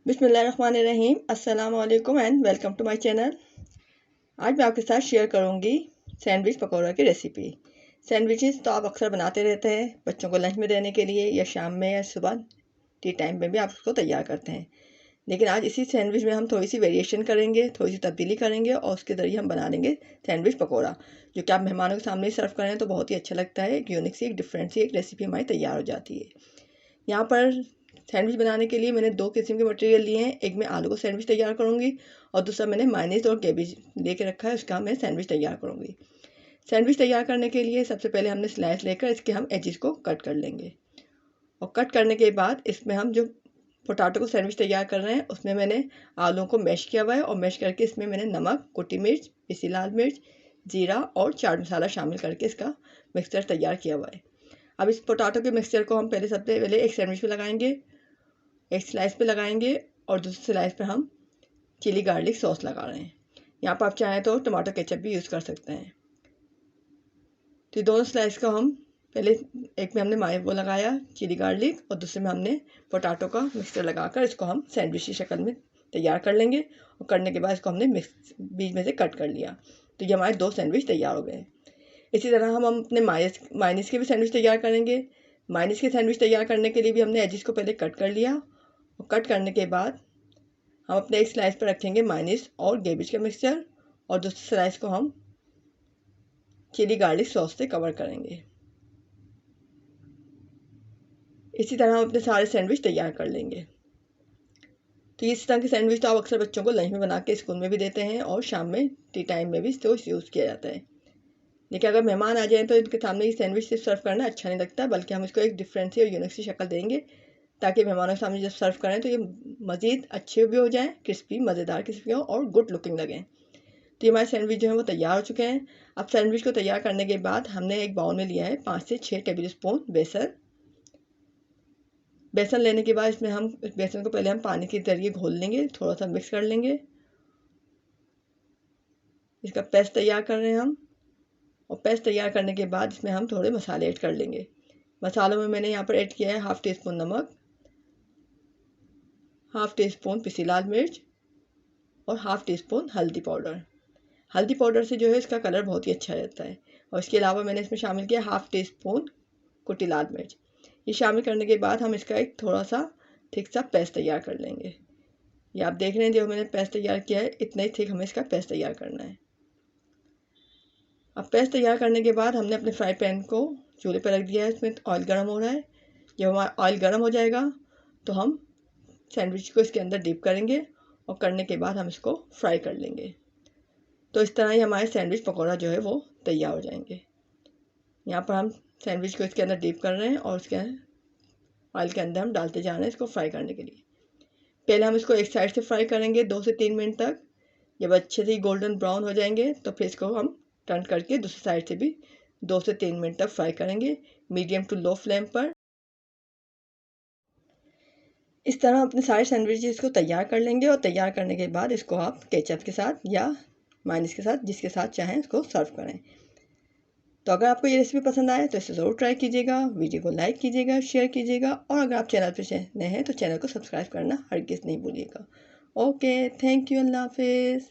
बिस्मिल्लाहिर्रहमानिर्रहीम, अस्सलाम वालेकुम and welcome to my channel. आज मैं आपके साथ शेयर करूंगी सैंडविच पकौड़ा की रेसिपी। सैंडविचेस तो आप अक्सर बनाते रहते हैं बच्चों को लंच में देने के लिए, या शाम में या सुबह टी टाइम में भी आप उसको तैयार करते हैं। लेकिन आज इसी सैंडविच में हम थोड़ी सी वेरिएशन करेंगे, थोड़ी सी तब्दीली करेंगे और उसके ज़रिए हम बना लेंगे सैंडविच पकौड़ा, जो कि आप मेहमानों के सामने सर्व करें तो बहुत ही अच्छा लगता है। एक यूनिक सी, एक डिफरेंट सी एक रेसिपी हमारी तैयार हो जाती है। यहाँ पर सैंडविच बनाने के लिए मैंने दो किस्म के मटेरियल लिए हैं। एक मैं आलू को सैंडविच तैयार करूँगी और दूसरा मैंने मायनीज और कैबेज लेके रखा है, उसका मैं सैंडविच तैयार करूँगी। सैंडविच तैयार करने के लिए सबसे पहले हमने स्लाइस लेकर इसके हम एजिस को कट कर लेंगे। और कट करने के बाद इसमें हम जो पोटैटो को सैंडविच तैयार कर रहे हैं उसमें मैंने आलूओं को मैश किया हुआ है, और मैश करके इसमें मैंने नमक, कुटी मिर्च, पिसी लाल मिर्च, जीरा और चाट मसाला शामिल करके इसका मिक्सचर तैयार किया हुआ है। अब इस पोटैटो के मिक्सचर को हम सबसे पहले एक सैंडविच पे लगाएंगे, एक स्लाइस पे लगाएंगे, और दूसरी स्लाइस पे हम चिली गार्लिक सॉस लगा रहे हैं। यहाँ पर आप चाहें तो टमाटो केचप भी यूज़ कर सकते हैं। तो ये दोनों स्लाइस को हम पहले, एक में हमने वो लगाया चिली गार्लिक और दूसरे में हमने पोटैटो का मिक्सचर लगाकर इसको हम सैंडविच की शक्ल में तैयार कर लेंगे। और करने के बाद इसको हमने बीच में से कट कर लिया, तो ये हमारे दो सैंडविच तैयार हो गए। इसी तरह हम अपने मायनीस के भी सैंडविच तैयार करेंगे। मायनीस के सैंडविच तैयार करने के लिए भी हमने एजिस को पहले कट कर लिया, और कट करने के बाद हम अपने एक स्लाइस पर रखेंगे मायनीस और कैबेज का मिक्सचर, और दूसरी स्लाइस को हम चिली गार्लिक सॉस से कवर करेंगे। इसी तरह हम अपने सारे सैंडविच तैयार कर लेंगे। तो इस तरह के सैंडविच तो आप अक्सर बच्चों को लंच में बना के स्कूल में भी देते हैं, और शाम में टी टाइम में भी इसको यूज़ किया जाता है। लेकिन अगर मेहमान आ जाएँ तो इनके सामने ये सैंडविच सिर्फ सर्व करना अच्छा नहीं लगता, बल्कि हम इसको एक डिफरेंट सी और यूनिक सी शक्ल देंगे, ताकि मेहमानों के सामने जब सर्व करें तो ये मज़ीद अच्छे भी हो जाएँ, क्रिस्पी, मज़ेदार क्रिस्पी हों और गुड लुकिंग लगें। तो ये हमारे सैंडविच जो है वो तैयार हो चुके हैं। अब सैंडविच को तैयार करने के बाद हमने एक बाउल में लिया है 5 से 6 टेबल स्पून बेसन। बेसन लेने के बाद इसमें हम इस बेसन को पहले हम पानी के ज़रिए घोल लेंगे, थोड़ा सा मिक्स कर लेंगे। इसका पेस्ट तैयार कर रहे हैं हम, और पेस्ट तैयार करने के बाद इसमें हम थोड़े मसाले ऐड कर लेंगे। मसालों में मैंने यहाँ पर ऐड किया है हाफ़ टी स्पून नमक, हाफ़ टी स्पून पिसी लाल मिर्च और हाफ़ टी स्पून हल्दी पाउडर। हल्दी पाउडर से जो है इसका कलर बहुत ही अच्छा रहता है। और इसके अलावा मैंने इसमें शामिल किया हाफ़ टी स्पून कुटी लाल मिर्च। ये शामिल करने के बाद हम इसका एक थोड़ा सा थिक सा पेस्ट तैयार कर लेंगे। ये आप देख रहे हैं जो मैंने पेस्ट तैयार किया है, इतना ही थिक हमें इसका पेस्ट तैयार करना है। अब पेस्ट तैयार करने के बाद हमने अपने फ्राई पैन को चूल्हे पर रख दिया है, इसमें ऑयल गर्म हो रहा है। जब हमारा ऑयल गर्म हो जाएगा तो हम सैंडविच को इसके अंदर डिप करेंगे, और करने के बाद हम इसको फ्राई कर लेंगे। तो इस तरह ही हमारे सैंडविच पकौड़ा जो है वो तैयार हो जाएंगे। यहाँ पर हम सैंडविच को इसके अंदर डिप कर रहे हैं, और उसके ऑयल के अंदर हम डालते जा रहे हैं इसको फ्राई करने के लिए। पहले हम इसको एक साइड से फ्राई करेंगे 2 से 3 मिनट तक। जब अच्छे से गोल्डन ब्राउन हो जाएंगे तो फिर इसको हम टर्न करके दूसरी साइड से भी 2 से 3 मिनट तक फ्राई करेंगे, मीडियम टू लो फ्लेम पर। इस तरह अपने सारे सैंडविचेस को तैयार कर लेंगे, और तैयार करने के बाद इसको आप केचप के साथ या मायोनीज के साथ, जिसके साथ चाहें, इसको सर्व करें। तो अगर आपको ये रेसिपी पसंद आए तो इसे ज़रूर ट्राई कीजिएगा, वीडियो को लाइक कीजिएगा, शेयर कीजिएगा, और अगर आप चैनल पर नए हैं तो चैनल को सब्सक्राइब करना हरगिज़ नहीं भूलिएगा। ओके, थैंक यू, अल्लाह हाफिज़।